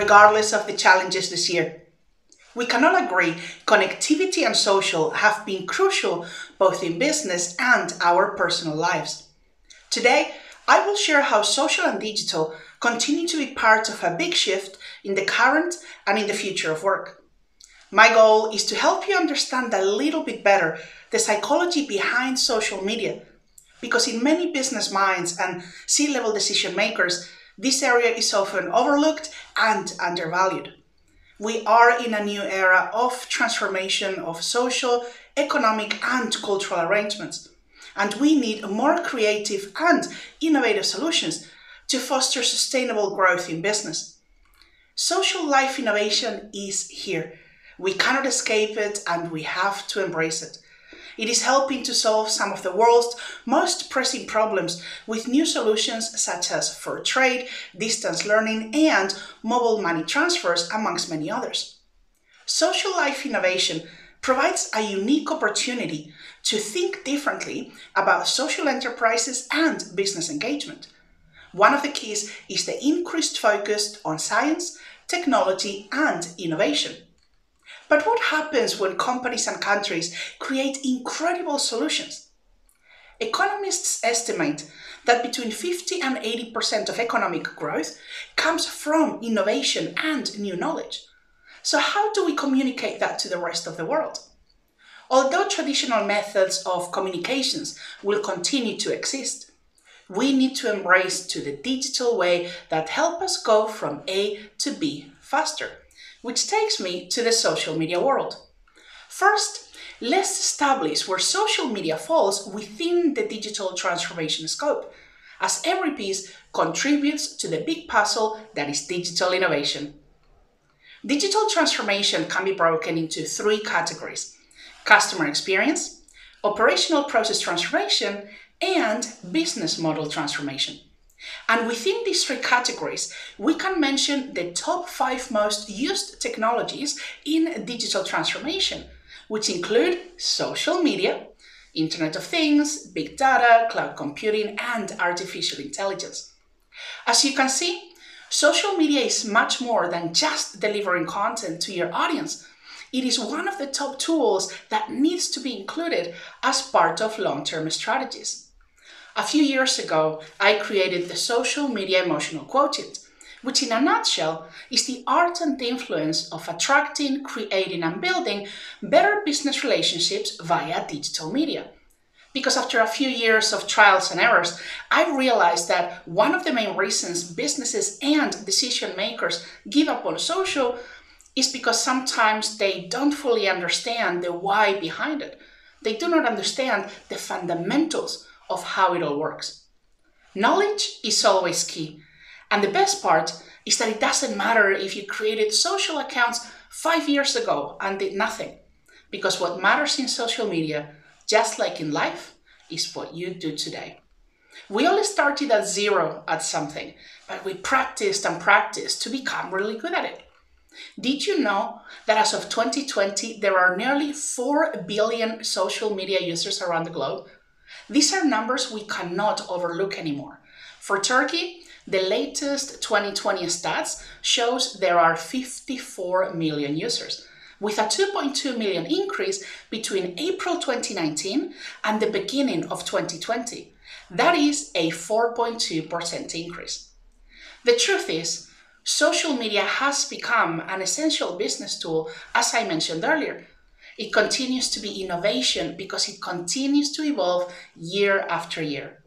regardless of the challenges this year. We can all agree connectivity and social have been crucial both in business and our personal lives. Today, I will share how social and digital continue to be part of a big shift in the current and in the future of work. My goal is to help you understand a little bit better the psychology behind social media, because in many business minds and C-level decision makers, this area is often overlooked and undervalued. We are in a new era of transformation of social, economic, and cultural arrangements, and we need more creative and innovative solutions to foster sustainable growth in business. Social life innovation is here. We cannot escape it, and we have to embrace it. It is helping to solve some of the world's most pressing problems with new solutions such as for trade, distance learning, and mobile money transfers, amongst many others. Social life innovation provides a unique opportunity to think differently about social enterprises and business engagement. One of the keys is the increased focus on science, technology, and innovation. But what happens when companies and countries create incredible solutions? Economists estimate that between 50 and 80% of economic growth comes from innovation and new knowledge. So how do we communicate that to the rest of the world? Although traditional methods of communications will continue to exist, we need to embrace to the digital way that help us go from A to B faster. Which takes me to the social media world. First, let's establish where social media falls within the digital transformation scope, as every piece contributes to the big puzzle that is digital innovation. Digital transformation can be broken into three categories: customer experience, operational process transformation, and business model transformation. And within these three categories, we can mention the top 5 most used technologies in digital transformation, which include social media, Internet of Things, big data, cloud computing, and artificial intelligence. As you can see, social media is much more than just delivering content to your audience. It is one of the top tools that needs to be included as part of long-term strategies. A few years ago, I created the Social Media Emotional Quotient, which in a nutshell is the art and influence of attracting, creating, and building better business relationships via digital media. Because after a few years of trials and errors, I realized that one of the main reasons businesses and decision makers give up on social is because sometimes they don't fully understand the why behind it. They do not understand the fundamentals of how it all works. Knowledge is always key, and the best part is that it doesn't matter if you created social accounts 5 years ago and did nothing, because what matters in social media, just like in life, is what you do today. We all started at zero at something, but we practiced and practiced to become really good at it. Did you know that as of 2020, there are nearly 4 billion social media users around the globe? These are numbers we cannot overlook anymore. For Turkey, the latest 2020 stats shows there are 54 million users, with a 2.2 million increase between April 2019 and the beginning of 2020. That is a 4.2% increase. The truth is, social media has become an essential business tool, as I mentioned earlier. It continues to be innovation because it continues to evolve year after year.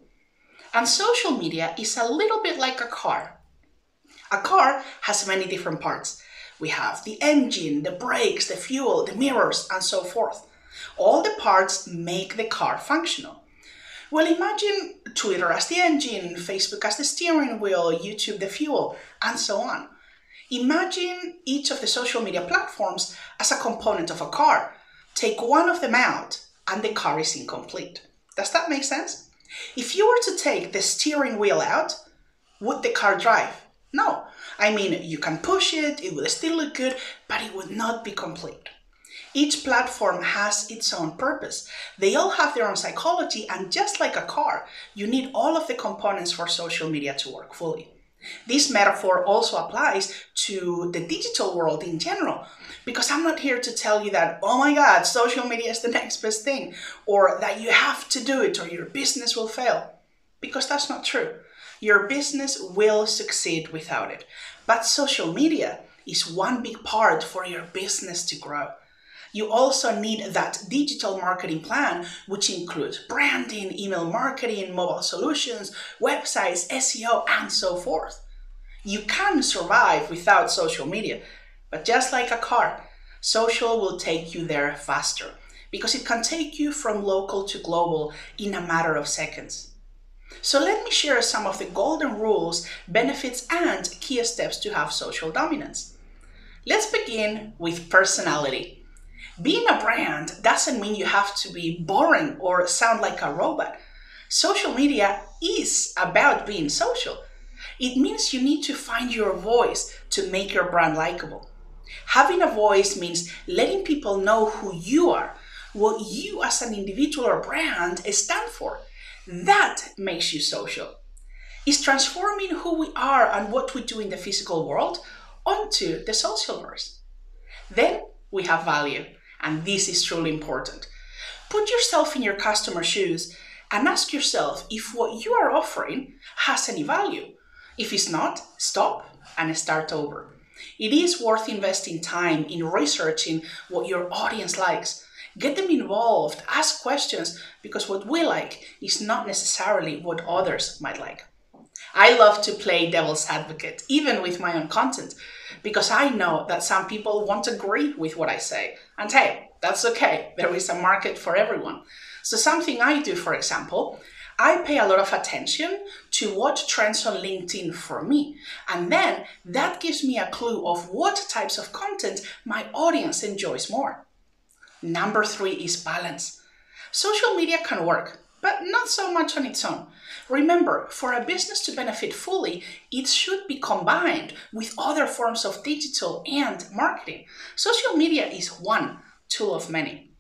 And social media is a little bit like a car. A car has many different parts. We have the engine, the brakes, the fuel, the mirrors, and so forth. All the parts make the car functional. Well, imagine Twitter as the engine, Facebook as the steering wheel, YouTube the fuel, and so on. Imagine each of the social media platforms as a component of a car. Take one of them out, and the car is incomplete. Does that make sense? If you were to take the steering wheel out, would the car drive? No. I mean, you can push it, it will still look good, but it would not be complete. Each platform has its own purpose. They all have their own psychology, and just like a car, you need all of the components for social media to work fully. This metaphor also applies to the digital world in general, because I'm not here to tell you that, oh my God, social media is the next best thing, or that you have to do it or your business will fail, because that's not true. Your business will succeed without it, but social media is one big part for your business to grow. You also need that digital marketing plan, which includes branding, email marketing, mobile solutions, websites, SEO, and so forth. You can survive without social media, but just like a car, social will take you there faster because it can take you from local to global in a matter of seconds. So let me share some of the golden rules, benefits, and key steps to have social dominance. Let's begin with personality. Being a brand doesn't mean you have to be boring or sound like a robot. Social media is about being social. It means you need to find your voice to make your brand likable. Having a voice means letting people know who you are, what you as an individual or brand stand for. That makes you social. It's transforming who we are and what we do in the physical world onto the social verse. Then we have value, and this is truly important. Put yourself in your customer's shoes and ask yourself if what you are offering has any value. If it's not, stop and start over. It is worth investing time in researching what your audience likes. Get them involved, ask questions, because what we like is not necessarily what others might like. I love to play devil's advocate, even with my own content, because I know that some people won't agree with what I say. And hey, that's okay. There is a market for everyone. So something I do, for example, I pay a lot of attention to what trends on LinkedIn for me. And then that gives me a clue of what types of content my audience enjoys more. Number 3 is balance. Social media can work, but not so much on its own. Remember, for a business to benefit fully, it should be combined with other forms of digital and marketing. Social media is one tool of many.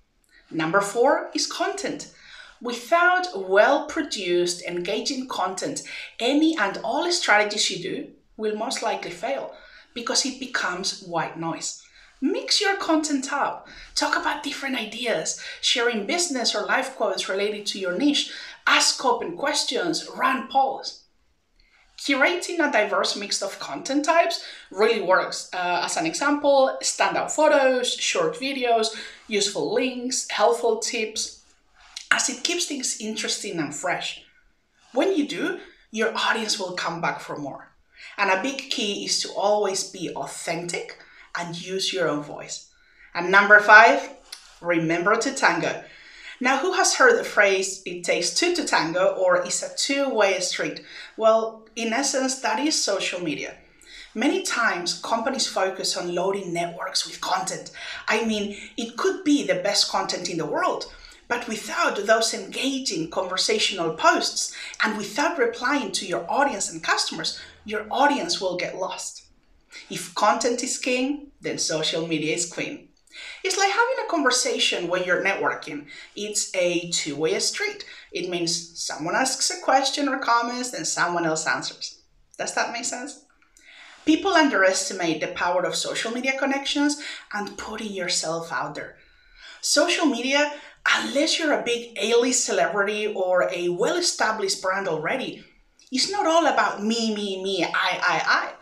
Number 4 is content. Without well-produced, engaging content, any and all strategies you do will most likely fail because it becomes white noise. Mix your content up. Talk about different ideas, sharing business or life quotes related to your niche, ask open questions, run polls. Curating a diverse mix of content types really works. As an example, standout photos, short videos, useful links, helpful tips, as it keeps things interesting and fresh. When you do, your audience will come back for more. And a big key is to always be authentic and use your own voice. And number 5, remember to tango. Now, who has heard the phrase, it takes two to tango, or it's a two-way street? Well, in essence, that is social media. Many times, companies focus on loading networks with content. I mean, it could be the best content in the world, but without those engaging conversational posts and without replying to your audience and customers, your audience will get lost. If content is king, then social media is queen. It's like having a conversation when you're networking. It's a two-way street. It means someone asks a question or comments, then someone else answers. Does that make sense? People underestimate the power of social media connections and putting yourself out there. Social media, unless you're a big A-list celebrity or a well-established brand already, is not all about me, I.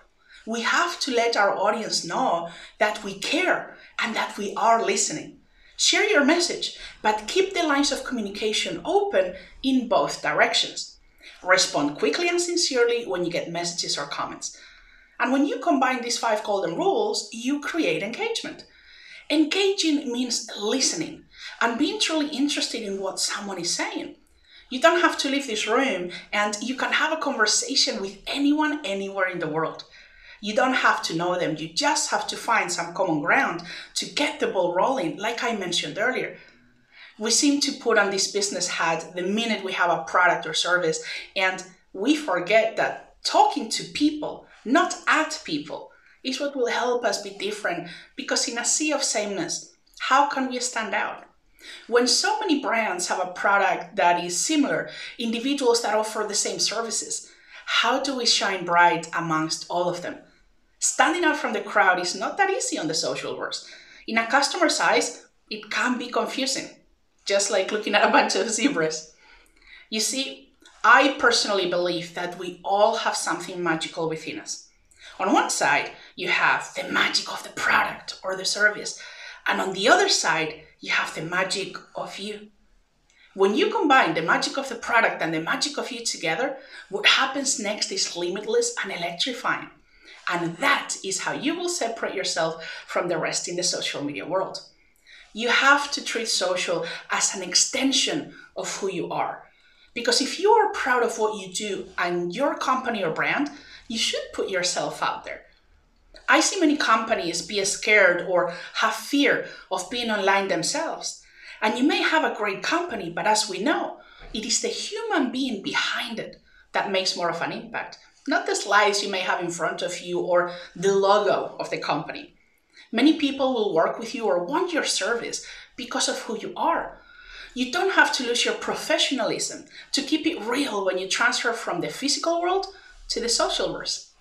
We have to let our audience know that we care and that we are listening. Share your message, but keep the lines of communication open in both directions. Respond quickly and sincerely when you get messages or comments. And when you combine these 5 golden rules, you create engagement. Engaging means listening and being truly interested in what someone is saying. You don't have to leave this room, and you can have a conversation with anyone, anywhere in the world. You don't have to know them, you just have to find some common ground to get the ball rolling, like I mentioned earlier. We seem to put on this business hat the minute we have a product or service, and we forget that talking to people, not at people, is what will help us be different, because in a sea of sameness, how can we stand out? When so many brands have a product that is similar, individuals that offer the same services, How do we shine bright amongst all of them? Standing out from the crowd is not that easy on the social verse. In a customer's eyes, it can be confusing, just like looking at a bunch of zebras. You see, I personally believe that we all have something magical within us. On one side, you have the magic of the product or the service, and on the other side, you have the magic of you. When you combine the magic of the product and the magic of you together, what happens next is limitless and electrifying. And that is how you will separate yourself from the rest in the social media world. You have to treat social as an extension of who you are. Because if you are proud of what you do and your company or brand, you should put yourself out there. I see many companies be scared or have fear of being online themselves. And you may have a great company, but as we know, it is the human being behind it that makes more of an impact, not the slides you may have in front of you or the logo of the company. Many people will work with you or want your service because of who you are. You don't have to lose your professionalism to keep it real when you transfer from the physical world to the social verse.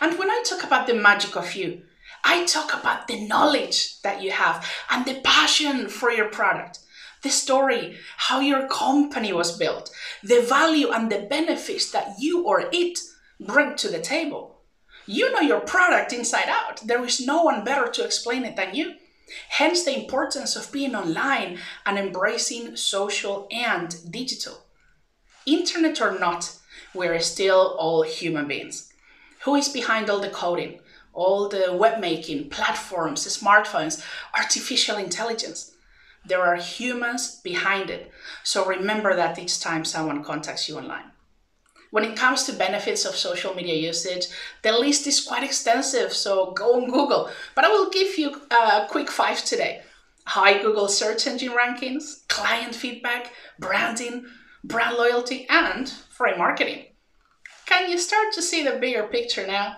And when I talk about the magic of you, I talk about the knowledge that you have and the passion for your product, the story, how your company was built, the value and the benefits that you or it bring to the table. You know your product inside out. There is no one better to explain it than you. Hence the importance of being online and embracing social and digital. Internet or not, we're still all human beings. Who is behind all the coding, all the web making, platforms, smartphones, artificial intelligence? There are humans behind it. So remember that each time someone contacts you online. When it comes to benefits of social media usage, the list is quite extensive, so go on Google. But I will give you a quick 5 today. High Google search engine rankings, client feedback, branding, brand loyalty, and free marketing. Can you start to see the bigger picture now?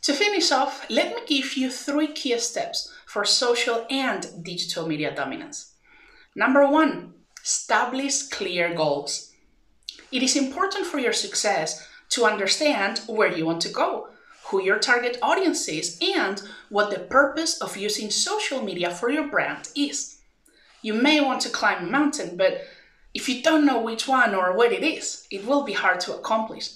To finish off, let me give you 3 key steps for social and digital media dominance. Number 1, establish clear goals. It is important for your success to understand where you want to go, who your target audience is, and what the purpose of using social media for your brand is. You may want to climb a mountain, but if you don't know which one or what it is, it will be hard to accomplish.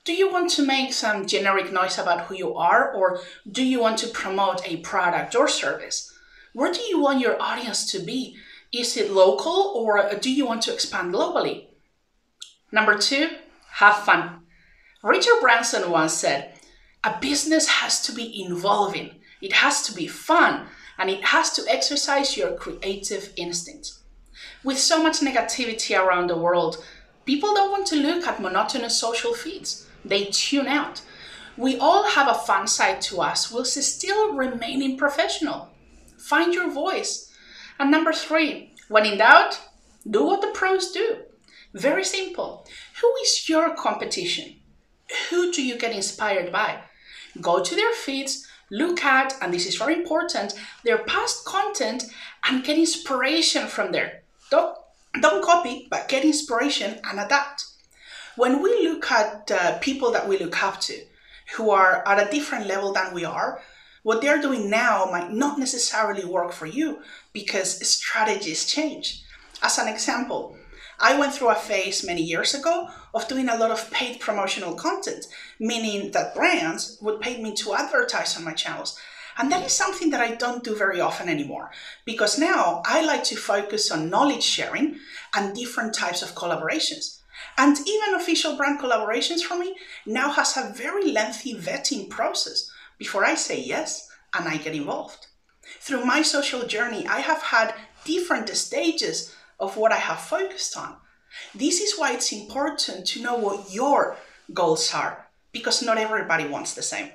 Do you want to make some generic noise about who you are, or do you want to promote a product or service? Where do you want your audience to be? Is it local, or do you want to expand globally? Number 2, have fun. Richard Branson once said, a business has to be involving, it has to be fun, and it has to exercise your creative instincts. With so much negativity around the world, people don't want to look at monotonous social feeds. They tune out. We all have a fun side to us whilst still remaining professional. Find your voice. And number 3, when in doubt, do what the pros do. Very simple. Who is your competition? Who do you get inspired by? Go to their feeds, look at, and this is very important, their past content and get inspiration from there. Don't copy, but get inspiration and adapt. When we look at people that we look up to, who are at a different level than we are, what they're doing now might not necessarily work for you because strategies change. As an example, I went through a phase many years ago of doing a lot of paid promotional content, meaning that brands would pay me to advertise on my channels. And that is something that I don't do very often anymore, because now I like to focus on knowledge sharing and different types of collaborations. And even official brand collaborations for me now has a very lengthy vetting process before I say yes and I get involved. Through my social journey, I have had different stages of what I have focused on. This is why it's important to know what your goals are, because not everybody wants the same.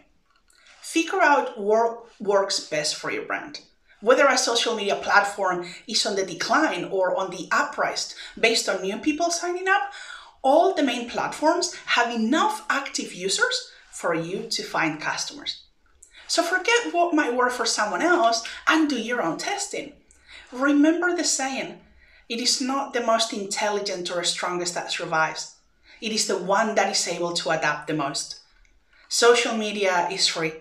Figure out what works best for your brand. Whether a social media platform is on the decline or on the uprise based on new people signing up, all the main platforms have enough active users for you to find customers. So forget what might work for someone else and do your own testing. Remember the saying, it is not the most intelligent or strongest that survives. it is the one that is able to adapt the most. Social media is free.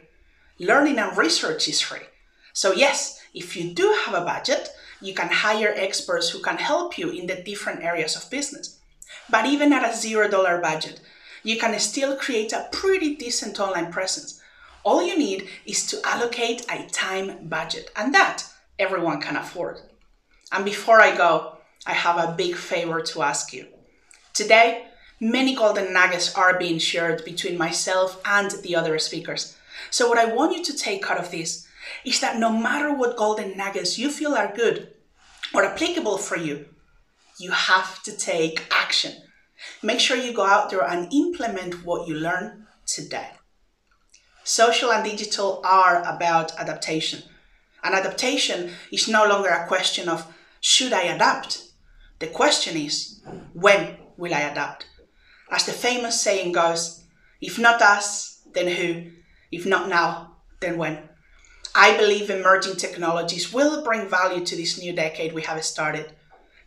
Learning and research is free. So yes, if you do have a budget, you can hire experts who can help you in the different areas of business. But even at a $0 budget, you can still create a pretty decent online presence. All you need is to allocate a time budget, and that everyone can afford. And before I go, I have a big favor to ask you. Today, many golden nuggets are being shared between myself and the other speakers. So what I want you to take out of this is that no matter what golden nuggets you feel are good or applicable for you, you have to take action. Make sure you go out there and implement what you learn today. Social and digital are about adaptation. And adaptation is no longer a question of, should I adapt? The question is, when will I adapt? As the famous saying goes, if not us, then who? If not now, then when? I believe emerging technologies will bring value to this new decade we have started.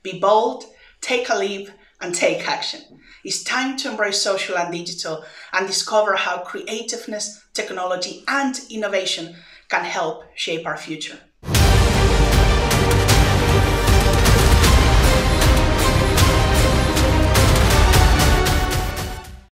Be bold, take a leap, and take action. It's time to embrace social and digital and discover how creativeness, technology, and innovation can help shape our future.